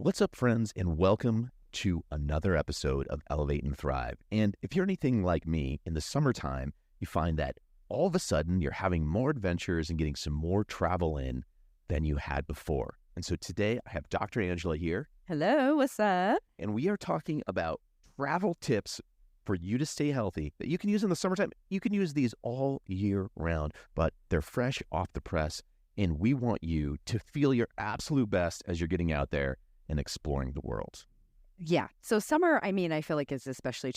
What's up, friends, and welcome to another episode of Elevate and Thrive. And if you're anything like me, in the summertime, you find that all of a sudden you're having more adventures and getting some more travel in than you had before. And so today I have Dr. Angela here. Hello, what's up? And we are talking about travel tips for you to stay healthy that you can use in the summertime. You can use these all year round, but they're fresh off the press. And we want you to feel your absolute best as you're getting out there and exploring the world. Yeah. So summer, I feel like is especially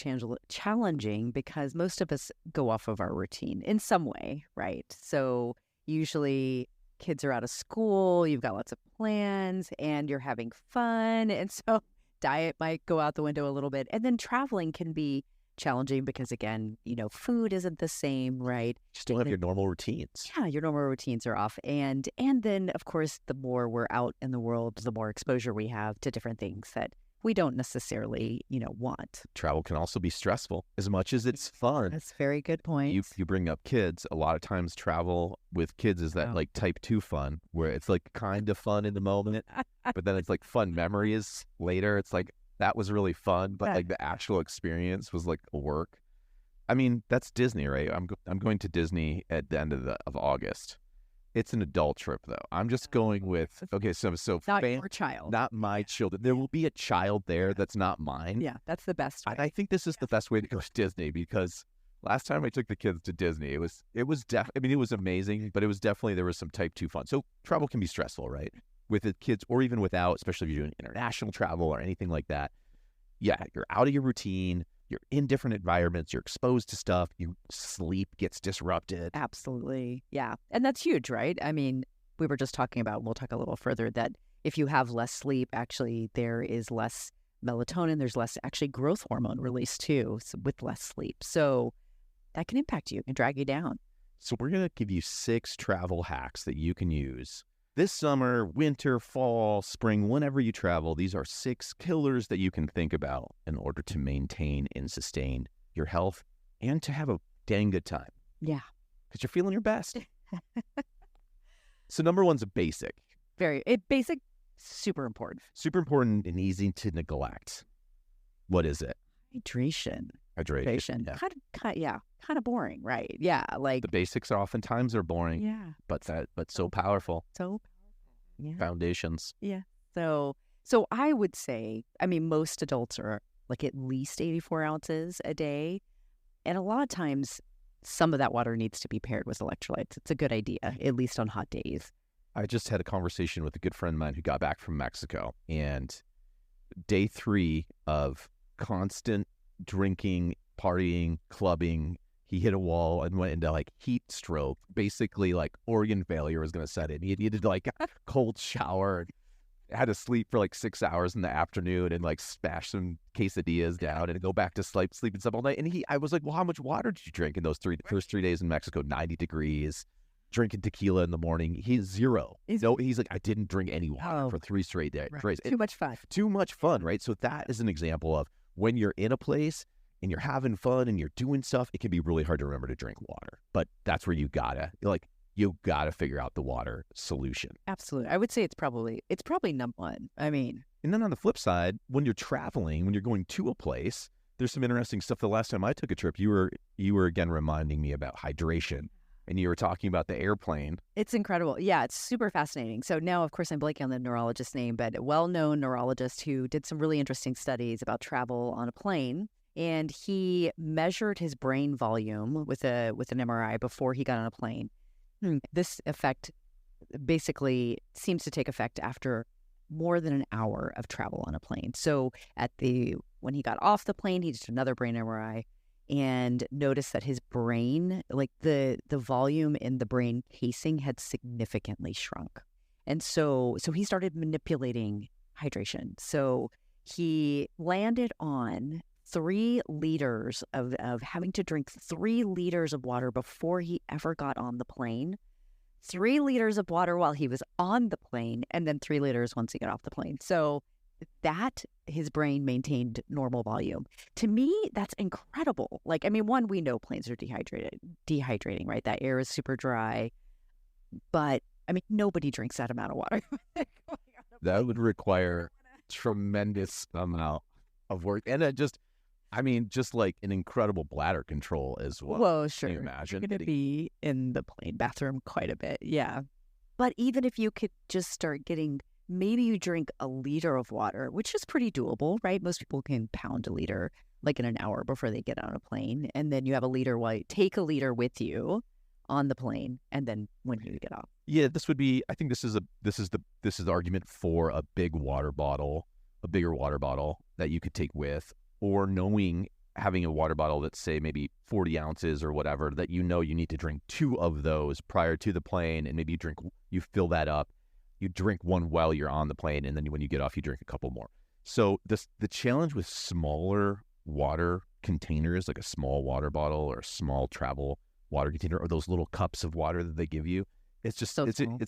challenging because most of us go off of our routine in some way, right? So usually kids are out of school, you've got lots of plans and you're having fun. And so diet might go out the window a little bit. And then traveling can be challenging because, again, food isn't the same, right? Just don't have your normal routines. Yeah, your normal routines are off. And then, of course, the more we're out in the world, the more exposure we have to different things that we don't necessarily, want. Travel can also be stressful as much as it's fun. That's a very good point. You bring up kids. A lot of times travel with kids is that like type 2 fun, where it's like kind of fun in the moment, but then it's like fun memories later. It's like, that was really fun, but like the actual experience was like work. I mean, that's Disney, right? I'm going to Disney at the end of August. It's an adult trip, though. I'm just going with, so not your child. Not my children. There will be a child there that's not mine. Yeah, that's the best way. And I think this is the best way to go to Disney, because last time I took the kids to Disney, it was amazing, but it was definitely, there was some type 2 fun. So travel can be stressful, right? With the kids or even without, especially if you're doing international travel or anything like that. Yeah, you're out of your routine. You're in different environments. You're exposed to stuff. Your sleep gets disrupted. Absolutely. Yeah. And that's huge, right? I mean, we were just talking about, we'll talk a little further, that if you have less sleep, actually, there is less melatonin. There's less actually growth hormone released too, with less sleep. So that can impact you and drag you down. So we're going to give you 6 travel hacks that you can use this summer, winter, fall, spring, whenever you travel. These are 6 killers that you can think about in order to maintain and sustain your health and to have a dang good time. Yeah. Because you're feeling your best. So number 1's a basic. Basic, super important. Super important and easy to neglect. What is it? Hydration. Yeah. Kind of boring, right? Yeah, like the basics oftentimes are boring. Yeah, but so powerful. So powerful. Yeah. Foundations. Yeah. So I would say, most adults are like at least 84 ounces a day, and a lot of times some of that water needs to be paired with electrolytes. It's a good idea, at least on hot days. I just had a conversation with a good friend of mine who got back from Mexico, and day 3 of constant drinking, partying, clubbing, he hit a wall and went into like heat stroke. Basically, like organ failure was going to set in. He needed like a cold shower, had to sleep for like 6 hours in the afternoon and like smash some quesadillas down and go back to sleep and stuff all night. And I was like, well, how much water did you drink in those first 3 days in Mexico? 90 degrees, drinking tequila in the morning. He's 0. He's like, I didn't drink any water for 3 straight days. Right. Too much fun. Too much fun, right? So that is an example of when you're in a place and you're having fun and you're doing stuff, it can be really hard to remember to drink water. But that's where you gotta figure out the water solution. Absolutely. I would say it's probably number 1. And then on the flip side, when you're traveling, when you're going to a place, there's some interesting stuff. The last time I took a trip, you were again reminding me about hydration. And you were talking about the airplane. It's incredible. Yeah, it's super fascinating. So now, of course, I'm blanking on the neurologist's name, but a well-known neurologist who did some really interesting studies about travel on a plane. And he measured his brain volume with an MRI before he got on a plane. This effect basically seems to take effect after more than an hour of travel on a plane. So when he got off the plane, he did another brain MRI and noticed that his brain, like the volume in the brain casing, had significantly shrunk. And so he started manipulating hydration. So he landed on 3 liters of having to drink 3 liters of water before he ever got on the plane. 3 liters of water while he was on the plane, and then 3 liters once he got off the plane. So that his brain maintained normal volume. To me, that's incredible. Like, one, we know planes are dehydrating, right? That air is super dry. But, nobody drinks that amount of water. That would require tremendous amount of work. And just like an incredible bladder control as well. Well, sure. Can you imagine? You're going to be in the plane bathroom quite a bit. Yeah. But even if you could just start getting, maybe you drink a liter of water, which is pretty doable, right? Most people can pound a liter like in an hour before they get on a plane. And then you have a liter, take a liter with you on the plane. And then when you get off. Yeah, this would be, I think this is the argument for a bigger water bottle that you could take with, or having a water bottle that's, say, maybe 40 ounces or whatever, that you need to drink 2 of those prior to the plane, and maybe you fill that up, you drink one while you're on the plane, and then when you get off, you drink a couple more. So the challenge with smaller water containers, like a small water bottle or a small travel water container, or those little cups of water that they give you, it's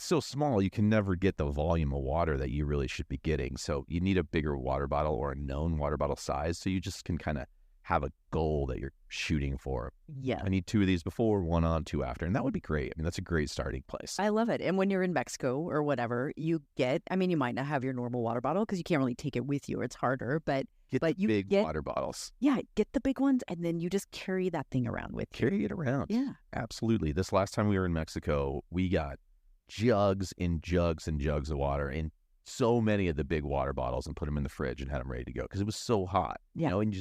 so small, you can never get the volume of water that you really should be getting. So you need a bigger water bottle or a known water bottle size, so you just can kind of have a goal that you're shooting for. Yeah. I need 2 of these before, 1 on, 2 after. And that would be great. I mean, that's a great starting place. I love it. And when you're in Mexico or whatever, you might not have your normal water bottle because you can't really take it with you. It's harder, but Get the big water bottles. Yeah, get the big ones, and then you just carry that thing around with you. Carry it around. Yeah. Absolutely. This last time we were in Mexico, we got jugs and jugs and jugs of water in so many of the big water bottles and put them in the fridge and had them ready to go because it was so hot. Yeah. And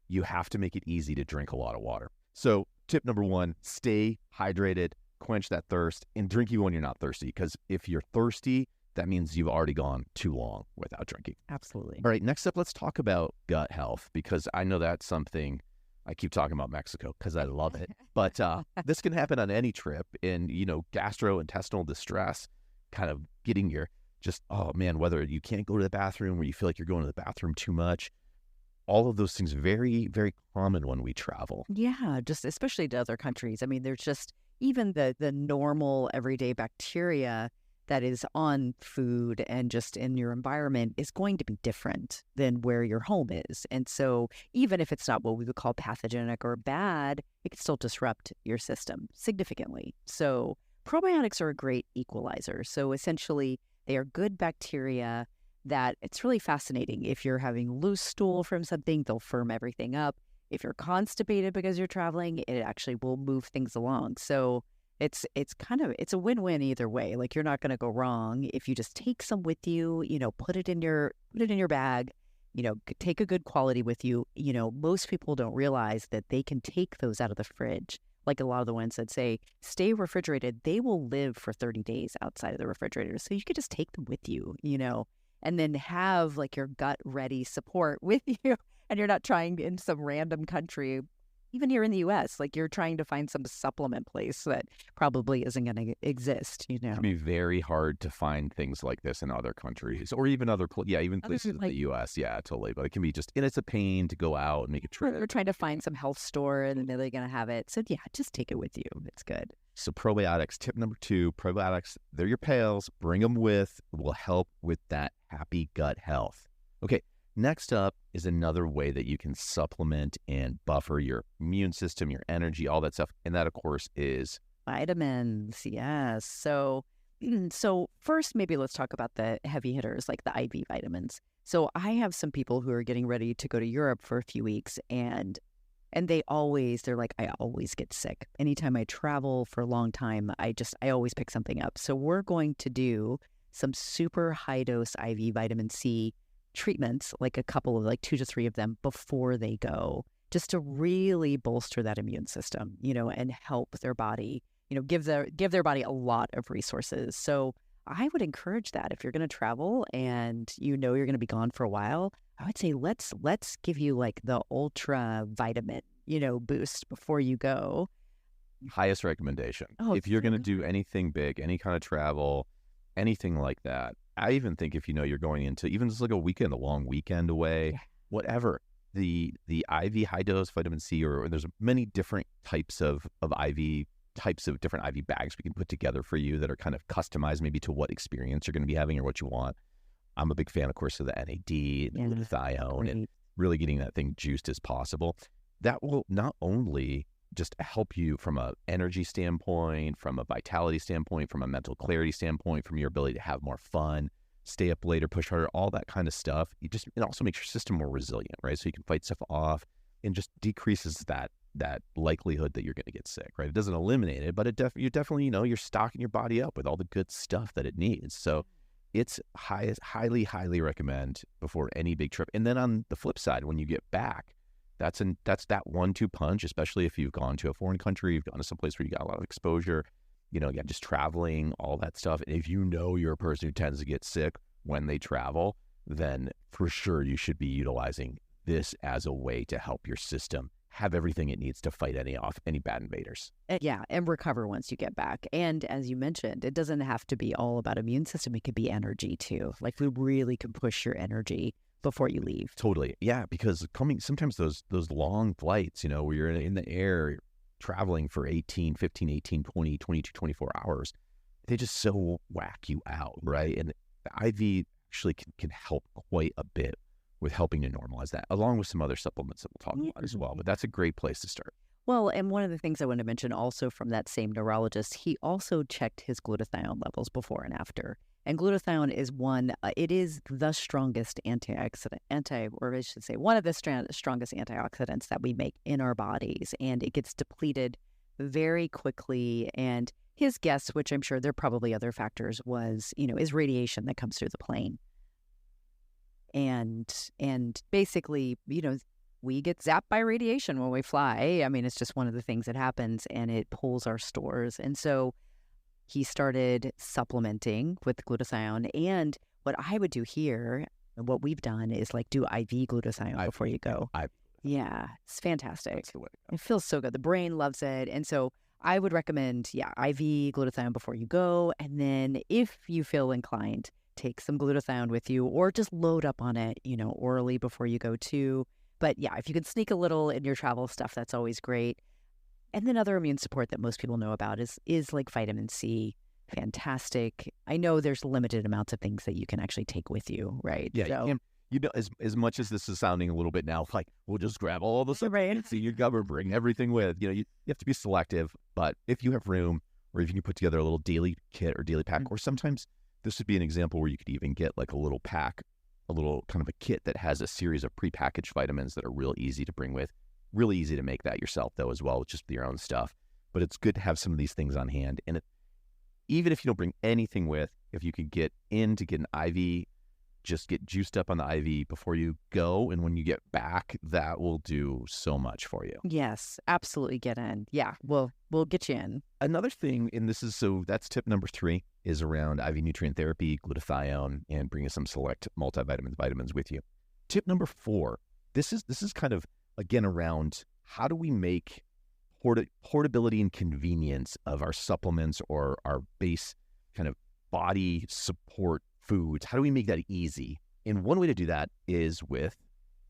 you have to make it easy to drink a lot of water. So tip number 1, stay hydrated, quench that thirst, and drink even when you're not thirsty. Because if you're thirsty, that means you've already gone too long without drinking. Absolutely. All right, next up, let's talk about gut health, because I know that's something, I keep talking about Mexico because I love it. But this can happen on any trip. And, gastrointestinal distress, kind of getting whether you can't go to the bathroom or you feel like you're going to the bathroom too much. All of those things very, very common when we travel. Yeah, just especially to other countries. I mean, there's just even the normal everyday bacteria that is on food and just in your environment is going to be different than where your home is. And so even if it's not what we would call pathogenic or bad, it can still disrupt your system significantly. So probiotics are a great equalizer. So essentially, they are good bacteria that it's really fascinating. If you're having loose stool from something, they'll firm everything up. If you're constipated because you're traveling, it actually will move things along. So it's a win-win either way. Like, you're not going to go wrong if you just take some with you, put it in your bag, take a good quality with you. Most people don't realize that they can take those out of the fridge. Like a lot of the ones that say stay refrigerated, they will live for 30 days outside of the refrigerator. So you could just take them with you, and then have like your gut ready support with you. And you're not trying in some random country, even here in the US, like you're trying to find some supplement place that probably isn't going to exist, It can be very hard to find things like this in other countries, or even even places in the US. Yeah, totally. But it can be and it's a pain to go out and make a trip. You're trying to find some health store and they're going to have it. So yeah, just take it with you. It's good. So probiotics, tip number 2, probiotics, they're your pals. Bring them will help with that happy gut health. Okay, next up is another way that you can supplement and buffer your immune system, your energy, all that stuff. And that, of course, is vitamins. Yes. So first, maybe let's talk about the heavy hitters, like the IV vitamins. So I have some people who are getting ready to go to Europe for a few weeks, and they're like, I always get sick. Anytime I travel for a long time, I always pick something up. So we're going to do some super high dose IV vitamin C treatments, like a couple of 2 to 3 of them before they go, just to really bolster that immune system, and help their body, give their body a lot of resources. So I would encourage that if you're going to travel and you're going to be gone for a while, I would say let's give you like the ultra vitamin, boost before you go. Highest recommendation. Oh, if you're going to do anything big, any kind of travel, anything like that. I even think if you're going into even just like a long weekend away, whatever, the IV high dose vitamin C, or there's many different types of different IV bags we can put together for you that are kind of customized maybe to what experience you're going to be having or what you want. I'm a big fan, of course, of the NAD and glutathione and really getting that thing juiced as possible. That will not only just help you from an energy standpoint, from a vitality standpoint, from a mental clarity standpoint, from your ability to have more fun, stay up later, push harder, all that kind of stuff. It also makes your system more resilient, right? So you can fight stuff off and just decreases that likelihood that you're going to get sick, right? It doesn't eliminate it, but you definitely, you're stocking your body up with all the good stuff that it needs. So it's highly, highly recommend before any big trip. And then on the flip side, when you get back, that's that 1-2 punch, especially if you've gone to a foreign country, you've gone to some place where you got a lot of exposure, again, just traveling, all that stuff. And if you're a person who tends to get sick when they travel, then for sure you should be utilizing this as a way to help your system have everything it needs to fight any bad invaders. Yeah, and recover once you get back. And as you mentioned, it doesn't have to be all about immune system. It could be energy too. Like we really can push your energy before you leave. Totally. Yeah, because sometimes those long flights, where you're in the air traveling for 15, 18, 20, 22, 24 hours, they just so whack you out, right? And the IV actually can help quite a bit with helping to normalize that, along with some other supplements that we'll talk about as well. But that's a great place to start. Well, and one of the things I want to mention also from that same neurologist, he also checked his glutathione levels before and after. And glutathione is it is the strongest antioxidant, or I should say one of the strongest antioxidants that we make in our bodies. And it gets depleted very quickly. And his guess, which I'm sure there are probably other factors, was, is radiation that comes through the plane. And basically, we get zapped by radiation when we fly. I mean, it's just one of the things that happens, and it pulls our stores. And so he started supplementing with glutathione. And what I would do here, and what we've done, is like do IV glutathione before you go. Yeah, it's fantastic. That's the way to go. It feels so good. The brain loves it. And so I would recommend, IV glutathione before you go. And then if you feel inclined, take some glutathione with you, or just load up on it, orally before you go too. But yeah, if you can sneak a little in your travel stuff, that's always great. And then other immune support that most people know about is like vitamin C. Fantastic. I know there's limited amounts of things that you can actually take with you, right? Yeah, as much as this is sounding a little bit now like we'll just grab all the stuff, right? See, you gotta bring everything with. You have to be selective, but if you have room, or if you can put together a little daily kit or daily pack, or sometimes this would be an example where you could even get like a little pack, a little kind of a kit that has a series of prepackaged vitamins that are real easy to bring with. Really easy to make that yourself though as well, with just your own stuff. But it's good to have some of these things on hand. And even if you don't bring anything with, if you could get an IV, just get juiced up on the IV before you go. And when you get back, that will do so much for you. Yes, absolutely get in. Yeah, we'll get you in. Another thing, and that's tip number 3, is around IV nutrient therapy, glutathione, and bringing some select multivitamins, vitamins with you. Tip number 4, this is kind of, again, around how do we make portability and convenience of our supplements or our base kind of body support foods. How do we make that easy? And one way to do that is with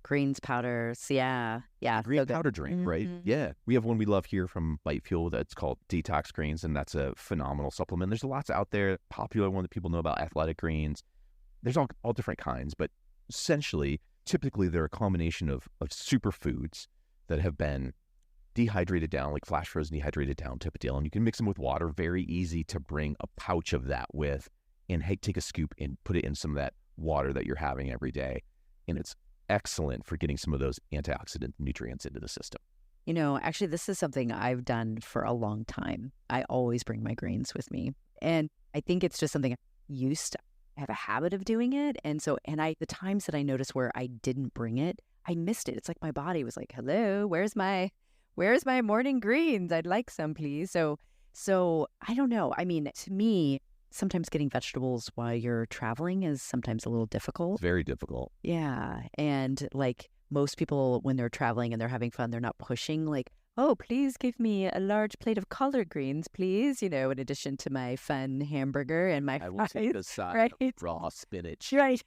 greens powders. Yeah. Green powder drink, right? Yeah. We have one we love here from Bite Fuel that's called Detox Greens, and that's a phenomenal supplement. There's lots out there. Popular one that people know about, Athletic Greens. There's all different kinds, but essentially, typically they're a combination of superfoods that have been dehydrated down, like flash frozen, dehydrated down type of deal. And you can mix them with water. Very easy to bring a pouch of that with, and take a scoop and put it in some of that water that you're having every day. And it's excellent for getting some of those antioxidant nutrients into the system. Actually, this is something I've done for a long time. I always bring my greens with me. And I think it's just something I used to have a habit of doing it. And the times that I noticed where I didn't bring it, I missed it. It's like my body was like, hello, where's my morning greens? I'd like some, please. So I don't know. I mean, to me, sometimes getting vegetables while you're traveling is sometimes a little difficult. It's very difficult. Yeah. And like most people, when they're traveling and they're having fun, they're not pushing like, oh, please give me a large plate of collard greens, please, in addition to my fun hamburger and my fries. I will take a side right? of raw spinach. Right.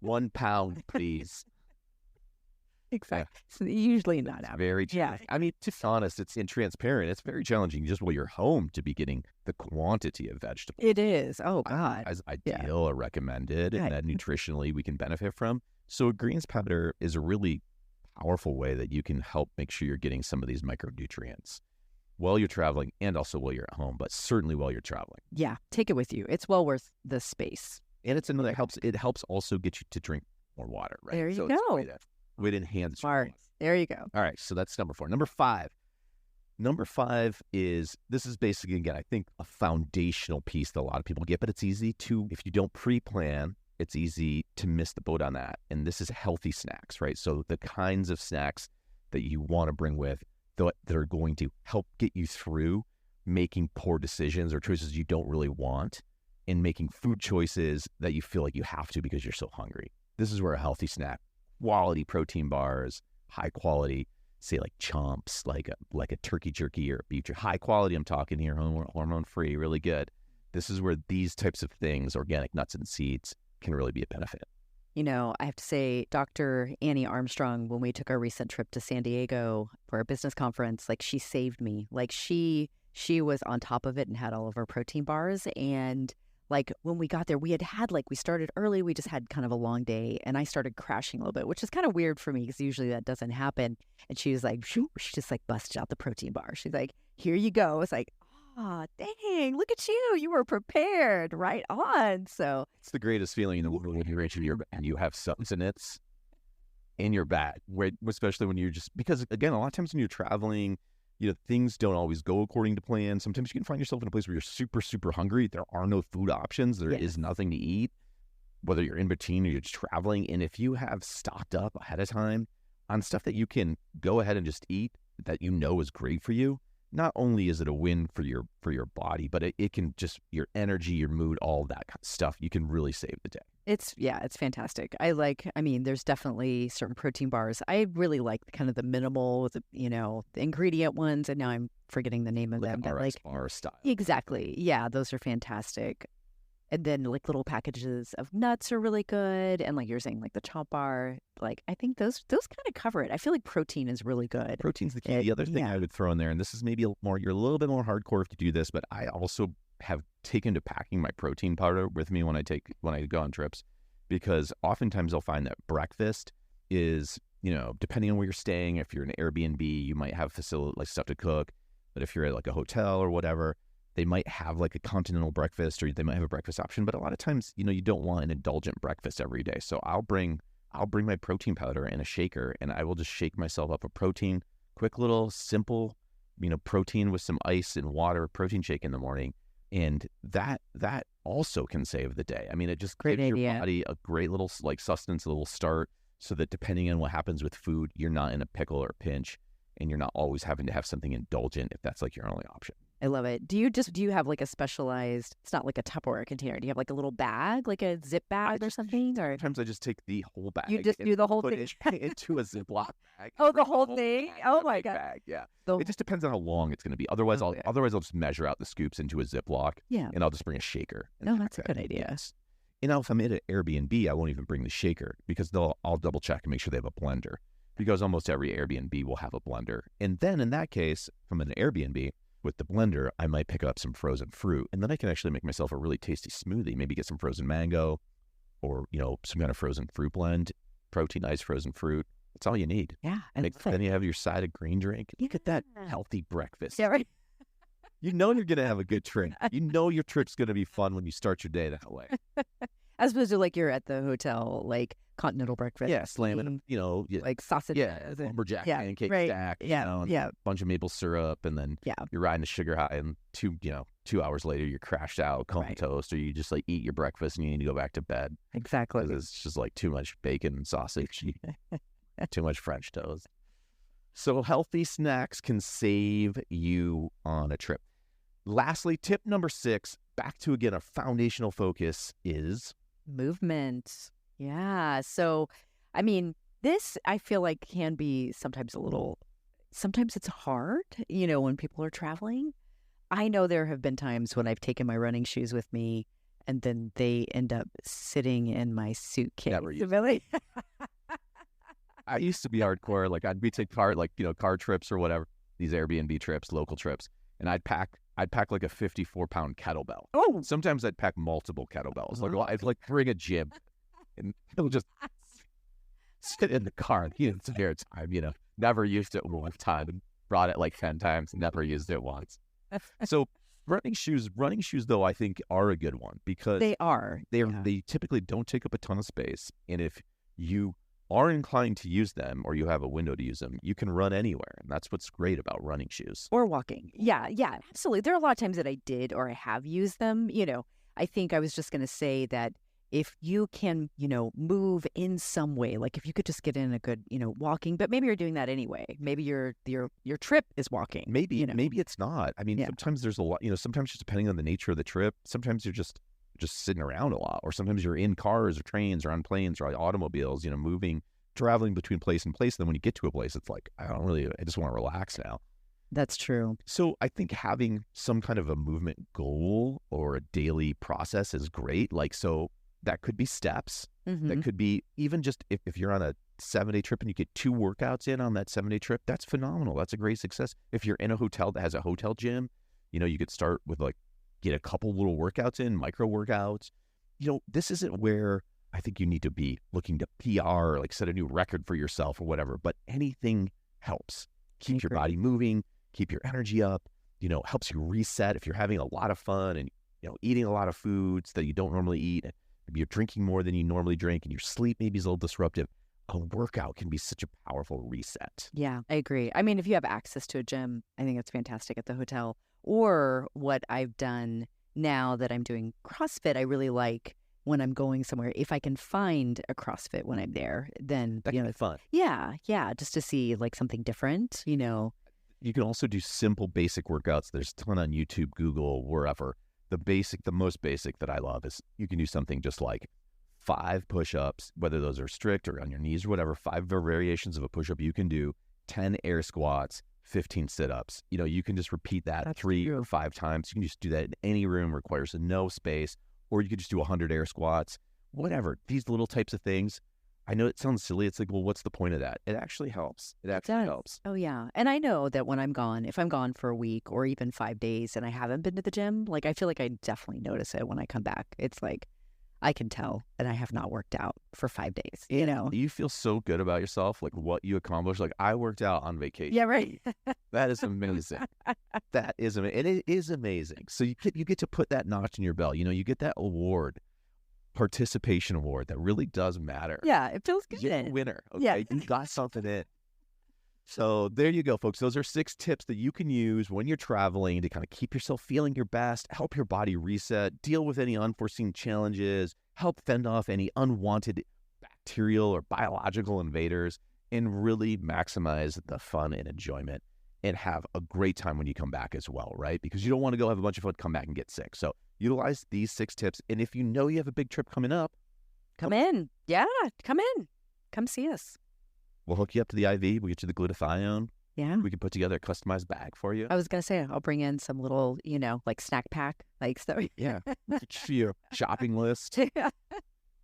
1 pound, please. Exactly. So usually not out. Very challenging. Yeah. I mean, to be honest, it's transparent. It's very challenging just while you're home to be getting the quantity of vegetables. It is. Oh, God. As ideal or recommended, and that nutritionally we can benefit from. So a greens powder is a really powerful way that you can help make sure you're getting some of these micronutrients while you're traveling and also while you're at home, but certainly while you're traveling. Yeah. Take it with you. It's well worth the space. And it's another it helps also get you to drink more water, right? There you so go. It's a way to enhance Smart. There you go. All right, so that's number 4. Number 5. Number 5 is, this is basically, again, I think a foundational piece that a lot of people get, but it's easy to, if you don't pre-plan, it's easy to miss the boat on that. And this is healthy snacks, right? So the kinds of snacks that you want to bring with that are going to help get you through making poor decisions or choices you don't really want, and making food choices that you feel like you have to because you're so hungry. This is where a healthy snack, quality protein bars, high quality, say like chomps, like a turkey jerky or a beef jerky, high quality, I'm talking here, hormone free, really good. This is where these types of things, organic nuts and seeds, can really be a benefit. You know, I have to say, Dr. Annie Armstrong, when we took our recent trip to San Diego for a business conference, like she saved me. Like she was on top of it and had all of our protein bars. And like when we got there, we started early. We just had kind of a long day, and I started crashing a little bit, which is kind of weird for me because usually that doesn't happen. And she was like, she just like busted out the protein bar. She's like, here you go. It's like, oh, dang, look at you. You were prepared. Right on. So it's the greatest feeling in the world when you're reaching and you have sustenance in your bag, especially when you're just, because again, a lot of times when you're traveling, you know, things don't always go according to plan. Sometimes you can find yourself in a place where you're super, super hungry. There are no food options. There is nothing to eat, whether you're in between or you're just traveling. And if you have stocked up ahead of time on stuff that you can go ahead and just eat that you know is great for you, not only is it a win for your body, but it can just, your energy, your mood, all that kind of stuff, you can really save the day. It's fantastic. There's definitely certain protein bars. I really like kind of the minimal, the ingredient ones, and now I'm forgetting the name of them. But RX bar style. Exactly. Yeah, those are fantastic. And then like little packages of nuts are really good. And like you're saying, like the chomp bar, like I think those kind of cover it. I feel like protein is really good. Protein's the key. The other thing I would throw in there, and this is maybe you're a little bit more hardcore if you do this, but I also have taken to packing my protein powder with me when I go on trips, because oftentimes I'll find that breakfast is, depending on where you're staying, if you're in an Airbnb, you might have facility like stuff to cook, but if you're at like a hotel or whatever, they might have like a continental breakfast, or they might have a breakfast option. But a lot of times, you don't want an indulgent breakfast every day. So I'll bring my protein powder in a shaker, and I will just shake myself up a protein, quick little simple, protein with some ice and water, protein shake in the morning. And that also can save the day. I mean, it just gives your body a great little like sustenance, a little start, so that depending on what happens with food, you're not in a pickle or a pinch, and you're not always having to have something indulgent if that's like your only option. I love it. Do you have like a specialized, it's not like a Tupperware container. Do you have like a little bag, like a zip bag or something? Or sometimes I just take the whole bag. You just do the whole thing into a Ziploc bag. Oh, the whole thing? Oh my God. Bag, yeah. It just depends on how long it's going to be. Otherwise, I'll just measure out the scoops into a Ziploc. Yeah. And I'll just bring a shaker. No, that's a good idea. Yes. If I'm at an Airbnb, I won't even bring the shaker, because I'll double check and make sure they have a blender, because almost every Airbnb will have a blender. And then in that case, from an Airbnb, with the blender, I might pick up some frozen fruit, and then I can actually make myself a really tasty smoothie. Maybe get some frozen mango, or some kind of frozen fruit blend, proteinized frozen fruit. That's all you need. Yeah, then you have your side of green drink. Yeah. Look at that healthy breakfast. Yeah, right. You're going to have a good trip. Your trip's going to be fun when you start your day that way. As opposed to like you're at the hotel, like continental breakfast. Yeah, slamming, like sausage. Yeah, lumberjack pancake stack. Yeah, a bunch of maple syrup, and then you're riding a sugar high, and 2 hours later you're crashed out, comatose, or you just like eat your breakfast and you need to go back to bed. Exactly. Because it's just like too much bacon and sausage, too much French toast. So healthy snacks can save you on a trip. Lastly, tip number 6, back to again a foundational focus, is movement. Yeah. So, this I feel like can be sometimes it's hard, when people are traveling. I know there have been times when I've taken my running shoes with me and then they end up sitting in my suitcase. Never used I used to be hardcore. Like I'd take car trips or whatever, these Airbnb trips, local trips, and I'd pack like a 54-pound kettlebell. Oh, sometimes I'd pack multiple kettlebells. I'd bring a gym, and it'll just sit in the car the entire time. Never used it one time. Brought it like 10 times. Never used it once. So Running shoes though, I think are a good one because They are. they typically don't take up a ton of space. And if you are inclined to use them or you have a window to use them, you can run anywhere. And that's what's great about running shoes. Or walking. Yeah, absolutely. There are a lot of times that I did or I have used them. I think I was just going to say that if you can, move in some way, like if you could just get in a good, walking, but maybe you're doing that anyway. Maybe your trip is walking. Maybe it's not. I mean, sometimes there's a lot, sometimes just depending on the nature of the trip, sometimes you're just sitting around a lot, or sometimes you're in cars or trains or on planes or automobiles, traveling between place and place. And then when you get to a place, it's like, I just want to relax now. That's true. So I think having some kind of a movement goal or a daily process is great. Like, so that could be steps. Mm-hmm. That could be even just if you're on a 7-day trip and you get 2 workouts in on that 7-day trip, that's phenomenal. That's a great success. If you're in a hotel that has a hotel gym, you could start with get a couple little workouts in, micro workouts. This isn't where I think you need to be looking to PR or set a new record for yourself or whatever, but anything helps. Keep your body moving, keep your energy up, helps you reset. If you're having a lot of fun and, eating a lot of foods that you don't normally eat, maybe you're drinking more than you normally drink and your sleep maybe is a little disruptive, a workout can be such a powerful reset. Yeah, I agree. I mean, if you have access to a gym, I think it's fantastic at the hotel. Or what I've done now that I'm doing CrossFit, I really like when I'm going somewhere, if I can find a CrossFit when I'm there, then that can be fun. Yeah, just to see something different, You can also do simple, basic workouts. There's a ton on YouTube, Google, wherever. The most basic that I love is you can do something just like 5 push-ups, whether those are strict or on your knees or whatever, 5 variations of a push-up you can do, 10 air squats, 15 sit-ups. You can just repeat that 3 or 5 times. You can just do that in any room, requires no space, or you could just do 100 air squats, whatever. These little types of things. I know it sounds silly. It's like, well, what's the point of that? It actually helps. It actually helps. Oh, yeah. And I know that when I'm gone, if I'm gone for a week or even 5 days and I haven't been to the gym, I feel like I definitely notice it when I come back. It's like, I can tell that I have not worked out for 5 days, You feel so good about yourself, what you accomplished. I worked out on vacation. Yeah, right. That is amazing. That is amazing. And it is amazing. So you get to put that notch in your belt. You get that award, participation award that really does matter. Yeah, it feels good. You're a winner. Okay? Yeah. You got something in. So there you go, folks. Those are 6 tips that you can use when you're traveling to kind of keep yourself feeling your best, help your body reset, deal with any unforeseen challenges, help fend off any unwanted bacterial or biological invaders, and really maximize the fun and enjoyment and have a great time when you come back as well, right? Because you don't want to go have a bunch of fun, come back and get sick. So utilize these 6 tips. And if you know you have a big trip coming up, come in. Yeah, come in. Come see us. We'll hook you up to the IV. We'll get you the glutathione. Yeah. We can put together a customized bag for you. I was going to say, I'll bring in some little, snack pack. So. Yeah. For your shopping list.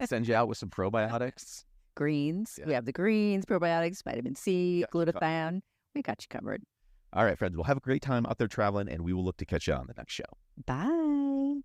Send you out with some probiotics. Greens. Yeah. We have the greens, probiotics, vitamin C, glutathione. We got you covered. All right, friends. We'll have a great time out there traveling, and we will look to catch you on the next show. Bye.